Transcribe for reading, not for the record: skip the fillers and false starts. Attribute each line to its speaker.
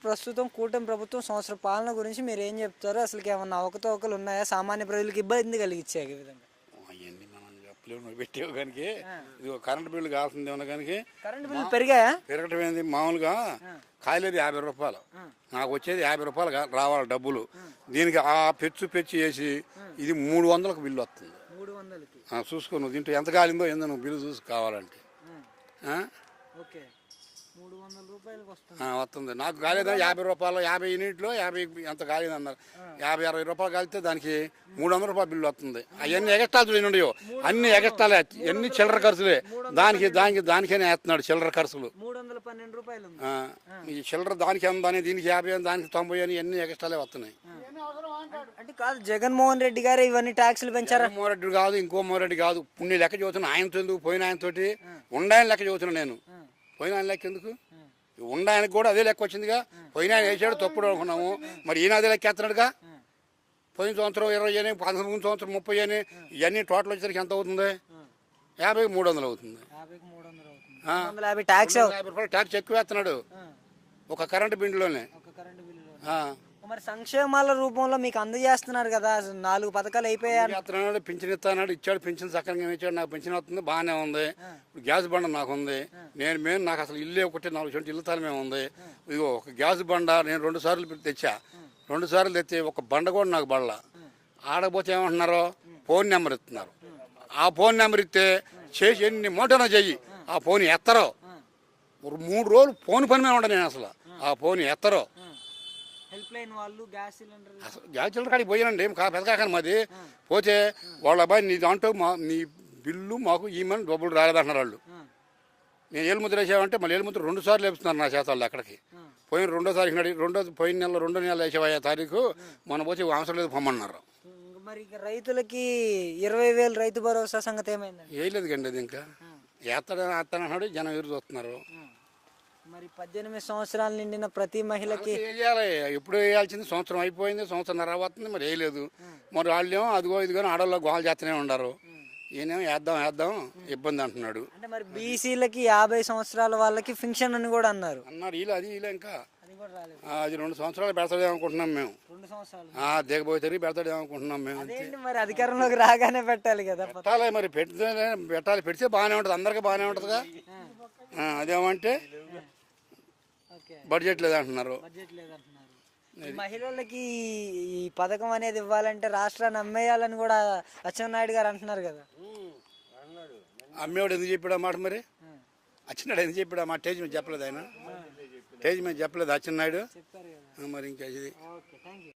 Speaker 1: ప్రస్తుతం కూటమి ప్రభుత్వం సంవత్సర పాలన గురించి మీరు ఏం చెప్తారు? అసలుకి ఏమన్నా అవకతవకలు ఉన్నాయా? సామాన్య ప్రజలకు ఇబ్బంది కలిగించే విధంగా?
Speaker 2: అవన్నీ మనం చెప్పలేము పెట్టేవు కనుక ఇది కరెంట్ బిల్లు కావాల్సింది ఏమన్నా కనుక
Speaker 1: కరెంట్ బిల్లు పెరిగాయా?
Speaker 2: పెరగటం ఏంది మామూలుగా కాయలేదు 50 రూపాయలు, నాకు వచ్చేది 50 రూపాయలు రావాలి డబ్బులు. దీనికి ఆ పెచ్చు వేసి ఇది 300లకు బిల్లు వస్తుంది.
Speaker 1: 300కి
Speaker 2: చూసుకో, నువ్వు దీంట్లో ఎంత కాలిందో ఏందో నువ్వు బిల్లు చూసి కావాలంటే
Speaker 1: ఓకే 300 రూపాయలకు
Speaker 2: వస్తుంది. నాకు కాలేదా 50 రూపాయలు, 50 యూనిట్లో 50 ఎంత కాలేదన్నారు. 50-60 రూపాయలు కాలితే దానికి 300 రూపాయలు బిల్లు వస్తుంది. అవన్నీ ఎగస్టాలు చూడండి, అన్ని ఎగస్టాలే, ఎన్ని చిల్లర ఖర్చులే. దానికైనా వేస్తున్నాడు చిల్లర ఖర్చులు.
Speaker 1: 312 రూపాయలు
Speaker 2: ఈ చిల్లర దానికి అని, దీనికి 50 అని, దానికి 90 అని, అన్ని ఎగస్టాలే వస్తున్నాయి.
Speaker 1: అంటే కాదు, జగన్మోహన్ రెడ్డి గారు ఇవన్నీ ట్యాక్సులు పెంచారు.
Speaker 2: జగన్మోహన్ రెడ్డి కాదు, ఇంకో మోహన్ రెడ్డి కాదు. పుణ్య లెక్క చదువుతున్నా ఆయనతో ఎందుకు, పోయిన ఆయనతోటి ఉండాయని లెక్క చదువుతున్నా నేను. పోయిన ఆయన లెక్క ఎందుకు, ఉండాయనకు కూడా అదే లెక్క వచ్చిందిగా. పోయిన ఆయన వేసాడు తప్పుడు అనుకున్నాము, మరి ఈయన అదే లెక్క ఎత్తున్నాడుగా. పోయిన సంవత్సరం 20 అని, 19 సంవత్సరం 30 అని, ఇవన్నీ టోటల్ వచ్చేసరికి ఎంత అవుతుంది? 50కి 300 అవుతుంది.
Speaker 1: 50 ట్యాక్స్
Speaker 2: రూపాయలు ట్యాక్స్ ఎక్కువ వేస్తున్నాడు ఒక కరెంటు బిల్లులోనే.
Speaker 1: మరి సంక్షేమాల రూపంలో మీకు అందజేస్తున్నారు కదా, 4 పథకాలు అయిపోయాయి.
Speaker 2: పింఛన్ ఇస్తాడు, ఇచ్చాడు పింఛన్ సక్రంగా ఇచ్చాడు. నాకు పింఛన్ వస్తుంది, బాగానే ఉంది. గ్యాస్ బండ నాకు ఉంది. నాకు అసలు ఇల్లు ఒకటి 4 సెంట్లు ఇల్లు తాలమే ఉంది. ఇదిగో ఒక గ్యాస్ బండ నేను 2 సార్లు తెచ్చా. 2 సార్లు తెచ్చి ఒక బండ కూడా నాకు బళ్ళ. ఆడకపోతే ఏమంటున్నారు, ఫోన్ నెంబర్ ఇస్తున్నారు. ఆ ఫోన్ నెంబర్ ఇస్తే చేసి ఎన్ని మూటనా చెయ్యి, ఆ ఫోన్ ఎత్తరో. 3 రోజులు ఫోన్ పని మీద ఉంటాను నేను. అసలు ఆ ఫోన్ ఎత్తరో.
Speaker 1: గ్యాస్
Speaker 2: సిలిండర్ కాడికి పోయానండి, పెదకాకని మాది. పోతే వాళ్ళ అబ్బాయి నీ దాంట్లో నీ బిల్లు మాకు ఈమెను డబ్బులు రాలేదంటున్నారు వాళ్ళు. నేను ఏలుముద్ర వేసామంటే మళ్ళీ ఏలుముద్ర 2 సార్లు వేపుతున్నారు నా చేతాల్లో. అక్కడికి పోయిన 2వ తారీఖు పోయిన నెల 2వ నెల వేసేవా తారీఖు మొన్న పోతే అవసరం లేదు పొమ్మన్నారు.
Speaker 1: మరి రైతులకి 20,000 రైతు భరోసా సంగతి ఏమైంది?
Speaker 2: వేయలేదు కండి అది. ఇంకా వేస్తాడని జనం ఎదురు చూస్తున్నారు.
Speaker 1: మరి 18 సంవత్సరాలు నిండిన ప్రతి మహిళకి
Speaker 2: వేయాలి. ఎప్పుడు వేయాల్సింది, సంవత్సరం అయిపోయింది, సంవత్సరంన్నర అవుతుంది, మరి వేయలేదు. మరి వాళ్ళేమో అదిగో ఇదిగో ఆడవాళ్ళు గోలు చేస్తూనే ఉండరు. ఈయనేమో వేద్దాం ఇబ్బంది అంటున్నాడు.
Speaker 1: అంటే మరి బీసీలకి 50 సంవత్సరాల వాళ్ళకి ఫింక్షన్ అని కూడా అన్నారు.
Speaker 2: ఇలా ఇంకా అది 2 సంవత్సరాలు పెడతాడే అనుకుంటున్నాం మేము.
Speaker 1: 2 సంవత్సరాలు
Speaker 2: దిగబోతే పెడతాడే అనుకుంటున్నాం మేము.
Speaker 1: మరి అధికారంలోకి రాగానే పెట్టాలి కదా.
Speaker 2: పెట్టాలి, మరి పెడితే బాగానే ఉంటుంది, అందరికీ బాగానే ఉంటుందిగా. అదేమంటే బడ్జెట్ లేదంటున్నారు.
Speaker 1: మహిళలకి ఈ పథకం అనేది ఇవ్వాలంటే రాష్ట్రాన్ని అమ్మేయాలని కూడా అచ్చెన్నాయుడు గారు అంటున్నారు కదా.
Speaker 2: అమ్మేవాడు ఎందుకు చెప్పాడు ఆ మాట? మరి అచ్చెన్నాయుడు ఎందుకు చెప్పాడు ఆ మాట? స్టేజ్ మీద చెప్పలేదు ఆయన. స్టేజ్ మీద చెప్పలేదు అచ్చెన్నాయుడు. మరి ఇంకా ఇది